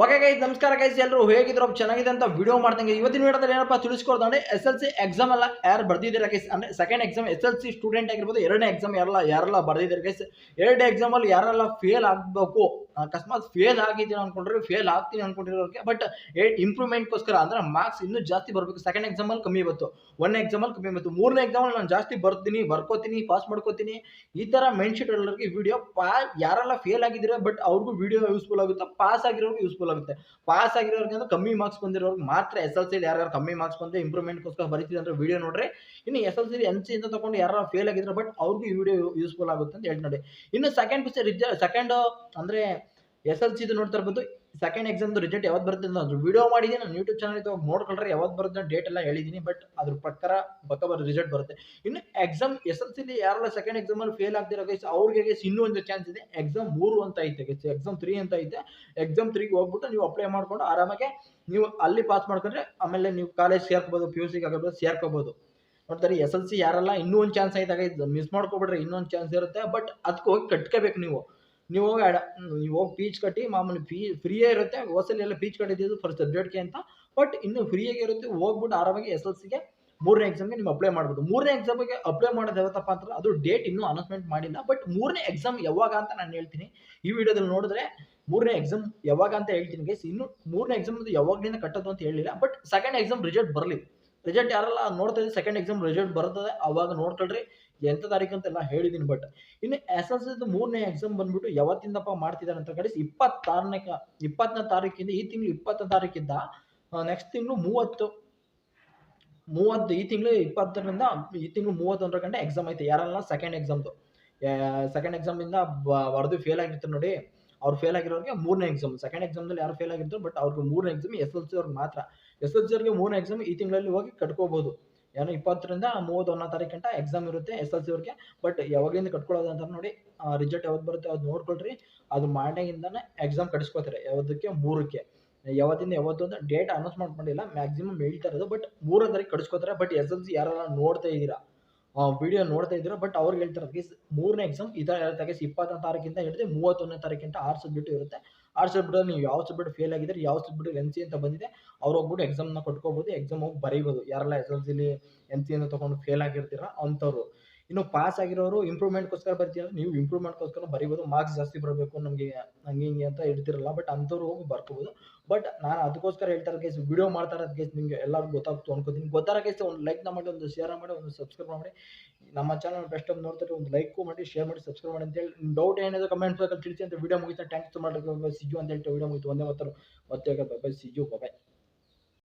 Okay guys, ನಮಸ್ಕಾರ guys. ಎಲ್ಲರೂ ಹೇಗಿದ್ರು ಚೆನ್ನಾಗಿದೆ ಅಂತ ವಿಡಿಯೋ ಮಾಡ್ದಂಗೆ ಇವತ್ತಿನ ವಿಡಿಯೋದಲ್ಲಿ ಏನಪ್ಪ ತಿಳಿಸ್ಕೊಡ್ತಾರೆ SLC ಎಕ್ಸಾಮ್ ಎಲ್ಲ ಯಾರು ಬರ್ದಿದ್ದೀರಾ ಗೈಸ್, ಅಂದ್ರೆ ಸೆಕೆಂಡ್ ಎಕ್ಸಾಮ್ SLC ಸ್ಟೂಡೆಂಟ್ ಆಗಿರ್ಬೋದು. ಎರಡನೇ ಎಕ್ಸಾಮ್ ಯಾರೆಲ್ಲ ಬರ್ದಿದ್ದಾರೆ ಗೈಸ್, ಎರಡನೇ ಎಕ್ಸಾಮ್ ಅಲ್ಲಿ ಯಾರೆಲ್ಲ ಫೇಲ್ ಆಗಬೇಕು, ಅಕಸ್ಮಾತ್ ಫೇಲ್ ಆಗಿದ್ದೀನಿ ಅನ್ಕೊಂಡ್ರೆ ಫೇಲ್ ಆಗ್ತೀನಿ ಅನ್ಕೊಂಡಿರೋರಿಗೆ, ಬಟ್ ಇಂಪ್ರೂವ್ಮೆಂಟ್ಗೋಸ್ಕರ ಅಂದ್ರೆ ಮಾರ್ಕ್ಸ್ ಇನ್ನೂ ಜಾಸ್ತಿ ಬರಬೇಕು. ಸೆಕೆಂಡ್ ಎಕ್ಸಾಮ್ ಅಲ್ಲಿ ಕಮ್ಮಿ ಬಂತು, ಒಂದನೇ ಎಕ್ಸಾಮ್ ಅಲ್ಲಿ ಕಮ್ಮಿ ಬಂತು, ಮೂರನೇ ಎಕ್ಸಾಮ್ ಅಲ್ಲಿ ನಾನು ಜಾಸ್ತಿ ಬರ್ತೀನಿ, ಬರ್ಕೋತೀನಿ, ಪಾಸ್ ಮಾಡ್ಕೋತೀನಿ. ಈ ತರ ಮೈಂಡ್ ಸೆಟ್ ಎಲ್ಲರಿಗೆ ವಿಡಿಯೋ ಯಾರೆಲ್ಲ ಫೇಲ್ ಆಗಿದ್ದೀರಾ ಬಟ್ ಅವ್ರಿಗೂ ವಿಡಿಯೋ ಯೂಸ್ಫುಲ್ ಆಗುತ್ತೆ, ಪಾಸ್ ಆಗಿರೋರ್ಗೂ ಯೂಸ್ಫುಲ್ ಆಗುತ್ತೆ. ಪಾಸ್ ಆಗಿರೋರ್ಗೆ ಅಂದ್ರೆ ಕಮ್ಮಿ ಮಾರ್ಕ್ಸ್ ಬಂದಿರೋರ್ಗೆ ಮಾತ್ರ SLC ಯಾರು ಕಮ್ಮಿ ಮಾರ್ಕ್ಸ್ ಬಂದು ಇಂಪ್ರೂವ್ಮೆಂಟ್ಗೋಸ್ಕರ ಬರೀತಿದೆ ಅಂದ್ರೆ ವಿಡಿಯೋ ನೋಡ್ರಿ. ಇನ್ನು SLC NC ಅಂತ ತಗೊಂಡು ಯಾರು ಫೇಲ್ ಆಗಿದ್ರೆ ಬಟ್ ಅವ್ರಿಗೂ ಈ ವಿಡಿಯೋ ಯೂಸ್ಫುಲ್ ಆಗುತ್ತೆ ಅಂತ ಹೇಳಿ ನೋಡಿ. ಇನ್ನು ಸೆಕೆಂಡ್ ಅಂದ್ರೆ SLC ಇದು ನೋಡ್ತಾ ಇರ್ಬೋದು. ಸೆಕೆಂಡ್ ಎಕ್ಸಾಮ್ ರಿಸಲ್ಟ್ ಯಾವತ್ತು ಬರುತ್ತೆ ಅಂತ ವಿಡಿಯೋ ಮಾಡಿದ್ದೀನಿ, ನಾನು ಯೂಟ್ಯೂಬ್ ಚಾನಲ್ ಇತ್ತು, ನೋಡ್ಕೊಳ್ರಿ ಯಾವತ್ತು ಬರುತ್ತೆ ಡೇಟ್ ಎಲ್ಲ ಹೇಳಿದ್ದೀನಿ. ಬಟ್ ಅದ್ರ ಪ್ರಕಾರ ರಿಸಲ್ಟ್ ಬರುತ್ತೆ. ಇನ್ನು ಎಕ್ಸಾಮ್ SLC ಯಾರೆಲ್ಲ ಸೆಕೆಂಡ್ ಎಕ್ಸಾಮ್ ಅಲ್ಲಿ ಫೇಲ್ ಆಗ್ತಿರೋ ಗೈಸ್ ಅವ್ರಿಗೆ ಗೈಸ್ ಇನ್ನೂ ಒಂದು ಚಾನ್ಸ್ ಇದೆ. ಎಕ್ಸಾಮ್ 3 ಅಂತ ಐತೆ ಗೈಸ್, ಎಕ್ಸಾಮ್ 3 ಅಂತ ಐತೆ. ಎಕ್ಸಾಮ್ 3ಗೆ ಹೋಗ್ಬಿಟ್ಟು ನೀವು ಅಪ್ಲೈ ಮಾಡ್ಕೊಂಡು ಆರಾಮಾಗಿ ನೀವು ಅಲ್ಲಿ ಪಾಸ್ ಮಾಡ್ಕೊಂಡ್ರೆ ಆಮೇಲೆ ನೀವು ಕಾಲೇಜ್ ಸೇರ್ಕೋಬಹುದು, PUC ಆಗಿರ್ಬೋದು ಸೇರ್ಕೋಬಹುದು. ನೋಡ್ತಾರೆ SLC ಯಾರೆಲ್ಲ ಇನ್ನೂ ಒಂದು ಚಾನ್ಸ್ ಐತೆ, ಮಿಸ್ ಮಾಡ್ಕೊಬಿಡ್ರಿ, ಇನ್ನೊಂದು ಚಾನ್ಸ್ ಇರುತ್ತೆ. ಬಟ್ ಅದಕ್ಕೆ ಹೋಗಿ ಕಟ್ಕೋಬೇಕು ನೀವು. ನೀವು ಹೋಗಿ ಫೀಸ್ ಕಟ್ಟಿ, ಮಾಮೂಲಿ ಫ್ರೀಯೇ ಇರುತ್ತೆ. ಹೋಸಲಿ ಎಲ್ಲ ಫೀಸ್ ಕಟ್ಟಿದ್ದು ಫರ್ ಸಬ್ಜೆಕ್ಟ್ಗೆ ಅಂತ, ಬಟ್ ಇನ್ನು ಫ್ರೀಯಾಗಿ ಇರುತ್ತೆ. ಹೋಗ್ಬಿಟ್ಟು ಆರಾಮಾಗಿ SLCಗೆ ಮೂರನೇ ಎಕ್ಸಾಮ್ಗೆ ನೀವು ಅಪ್ಲೈ ಮಾಡ್ಬೋದು. ಮೂರನೇ ಎಕ್ಸಾಮ್ಗೆ ಅಪ್ಲೈ ಮಾಡೋದು ಯಾವತ್ತಪ್ಪ ಅಂತ ಅದು ಡೇಟ್ ಇನ್ನೂ ಅನೌನ್ಸ್ಮೆಂಟ್ ಮಾಡಿಲ್ಲ. ಬಟ್ ಮೂರನೇ ಎಕ್ಸಾಮ್ ಯಾವಾಗ ಅಂತ ನಾನು ಹೇಳ್ತೀನಿ ಈ ವಿಡಿಯೋದಲ್ಲಿ ನೋಡಿದ್ರೆ. ಮೂರನೇ ಎಕ್ಸಾಮ್ ಯಾವಾಗ ಅಂತ ಹೇಳ್ತೀನಿ ಗೈಸ್. ಇನ್ನು ಮೂರನೇ ಎಕ್ಸಾಮ್ ಯಾವಾಗಲಿಂದ ಕಟ್ಟೋದು ಅಂತ ಹೇಳಿಲ್ಲ. ಬಟ್ ಸೆಕೆಂಡ್ ಎಕ್ಸಾಮ್ ರಿಸಲ್ಟ್ ಬರಲಿ. ರಿಸಲ್ಟ್ ಯಾರೆಲ್ಲ ನೋಡ್ತಾ ಇದ್ದೀವಿ ಸೆಕೆಂಡ್ ಎಕ್ಸಾಮ್ ರಿಸಲ್ಟ್ ಬರ್ತದೆ, ಅವಾಗ ನೋಡ್ಕೊಳ್ರಿ ಎಂತ ತಾರೀಕು ಅಂತೆಲ್ಲ ಹೇಳಿದ್ದೀನಿ. ಬಟ್ ಇನ್ನು SLC ಮೂರನೇ ಎಕ್ಸಾಮ್ ಬಂದ್ಬಿಟ್ಟು ಯಾವತ್ತಿಂದಪ್ಪ ಮಾಡ್ತಿದ್ದಾರೆ ಅಂತ ಕಡೆ 20ನೇ ತಾರೀಕಿಂದ, ಈ ತಿಂಗಳು 20ನೇ ತಾರೀಕಿಂದ ನೆಕ್ಸ್ಟ್ ತಿಂಗಳು 30 ಈ ತಿಂಗಳು 20ರಿಂದ ಈ ತಿಂಗಳು 31 ಗಂಟೆ ಎಕ್ಸಾಮ್ ಐತೆ. ಯಾರೆಲ್ಲ ಸೆಕೆಂಡ್ ಎಕ್ಸಾಮ್ ಇಂದ ಬರೆದು ಫೇಲ್ ಆಗಿರ್ತಾರೆ ನೋಡಿ, ಅವ್ರು ಫೇಲ್ ಆಗಿರೋರಿಗೆ ಮೂರನೇ ಎಕ್ಸಾಮ್. ಸೆಕೆಂಡ್ ಎಕ್ಸಾಮ್ದಲ್ಲಿ ಯಾರು ಫೇಲ್ ಆಗಿರ್ತಾರೆ ಬಟ್ ಅವ್ರಿಗೆ ಮೂರನೇ ಎಕ್ಸಾಮ್ SLC ಅವ್ರಿಗೆ ಮಾತ್ರ. SLC ಅವ್ರಿಗೆ ಮೂರನೇ ಎಕ್ಸಾಮ್ ಈ ತಿಂಗಳಲ್ಲಿ ಹೋಗಿ ಕಟ್ಕೋಬಹುದು. ಏನೋ 20ರಿಂದ 31ನೇ ತಾರೀಕು ಗಂಟ ಎಕ್ಸಾಮ್ ಇರುತ್ತೆ SLC ಅವ್ರಿಗೆ. ಬಟ್ ಯಾವಾಗಿಂದ ಕಟ್ಕೊಳ್ಳೋದು ಅಂತ ನೋಡಿ, ರಿಸಲ್ಟ್ ಯಾವತ್ತು ಬರುತ್ತೆ ಅದು ನೋಡ್ಕೊಳ್ರಿ. ಅದು ಮಾಡಿಂದಾನೆ ಎಕ್ಸಾಮ್ ಕಟ್ಸ್ಕೊತಾರೆ. ಯಾವತ್ತಕ್ಕೆ 3ಕ್ಕೆ, ಯಾವತ್ತಿಂದ ಯಾವತ್ತು ಅಂತ ಡೇಟ್ ಅನೌನ್ಸ್ ಮಾಡಿಲ್ಲ, ಮ್ಯಾಕ್ಸಿಮಮ್ ಹೇಳ್ತಾ ಇರೋದು. ಬಟ್ 3ನೇ ತಾರೀಕು ಕಟ್ಸ್ಕೊತಾರೆ. ಬಟ್ SLC ಯಾರೆಲ್ಲ ನೋಡ್ತಾ ಇದ್ದೀರಾ, ವಿಡಿಯೋ ನೋಡ್ತಾ ಇದ್ದೀರಾ, ಬಟ್ ಅವ್ರಿಗೆ ಹೇಳ್ತಾರೆ ಗೈಸ್ ಮೂರನೇ ಎಕ್ಸಾಮ್ ಇದೇ ಇರುತ್ತೆ ಗೈಸ್. 20ನೇ ತಾರೀಕಿಂದ ಹಿಡಿದು 31ನೇ ತಾರೀಕಿಂದ 6 ಸಬ್ಜೆಕ್ಟ್ ಇರುತ್ತೆ. 6 ಸಬ್ಜೆಕ್ಟ್ ನೀವು ಯಾವ ಸಬ್ಜೆಕ್ಟ್ ಫೇಲ್ ಆಗಿದ್ರೆ, ಯಾವ ಸಬ್ಜೆಕ್ಟ್ NC ಅಂತ ಬಂದಿದೆ, ಅವ್ರು ಹೋಗ್ಬಿಟ್ಟು ಎಕ್ಸಾಮ್ನ ಕಟ್ಕೋಬಹುದು, ಎಕ್ಸಾಮ್ ಹೋಗಿ ಬರೀಬೋದು. ಯಾರೆಲ್ಲ SLC NC ಅಂತ ತಗೊಂಡು ಫೇಲ್ ಆಗಿರ್ತೀರಾ ಅಂಥವ್ರು. ಇನ್ನು ಪಾಸ್ ಆಗಿರೋರು ಇಂಪ್ರೂವ್ಮೆಂಟ್ಗೋಸ್ಕರ ಬರ್ತೀರಾ, ನೀವು ಇಂಪ್ರೂವ್ಮೆಂಟ್ಗೋಸ್ಕರ ಬರೀಬೋದು. ಮಾರ್ಕ್ಸ್ ಜಾಸ್ತಿ ಬರಬೇಕು ನಮಗೆ ಹಂಗೆ ಹಿಂಗೆ ಅಂತ ಇರ್ತಿರಲ್ಲ, ಬಟ್ ಅಂಥವ್ರು ಹೋಗಿ ಬರ್ಕೋಬೋದು. ಬಟ್ ನಾನು ಅದಕ್ಕೋಸ್ಕರ ಹೇಳ್ತಾರೆ ಗೈಸ್, ವಿಡಿಯೋ ಮಾಡ್ತಾ ಇರೋದು ಗೈಸ್, ನಿಮಗೆ ಎಲ್ಲರಿಗೂ ಗೊತ್ತಾಗ್ತು ಅನ್ಕೋತೀನಿ. ಗೊತ್ತಾರ ಗೈಸ್ ಒಂದು ಲೈಕ್ನ ಮಾಡಿ, ಒಂದು ಶೇರ್ ಮಾಡಿ, ಒಂದು ಸಬ್ಸ್ಕ್ರೈಬ್ ಮಾಡಿ. ನಮ್ಮ ಚಾನಲ್ ಬೆಸ್ಟ್ ಆಗಿ ನೋಡ್ತಾರೆ, ಒಂದು ಲೈಕ್ ಮಾಡಿ, ಶೇರ್ ಮಾಡಿ, ಸಬ್ಸ್ಕ್ರೈಬ್ ಮಾಡಿ ಅಂತ ಹೇಳಿ. ನಿಮ್ಮ ಡೌಟ್ ಏನಿದೆ ಕಮೆಂಟ್ ಬಾಕ್ಸಲ್ಲಿ ತಿಳಿಸಿ ಅಂತ ವಿಡಿಯೋ ಮುಗಿತಾ. ಥ್ಯಾಂಕ್ಸ್ ಮಾಡಿ ಸಿಜು ಅಂತ ಹೇಳ್ತಾ ವಿಡಿಯೋ ಮುಗಿತು. ಒಂದೇ ಮತ್ತೆ ಬೈ ಸಿಜು, ಬಾಯ್.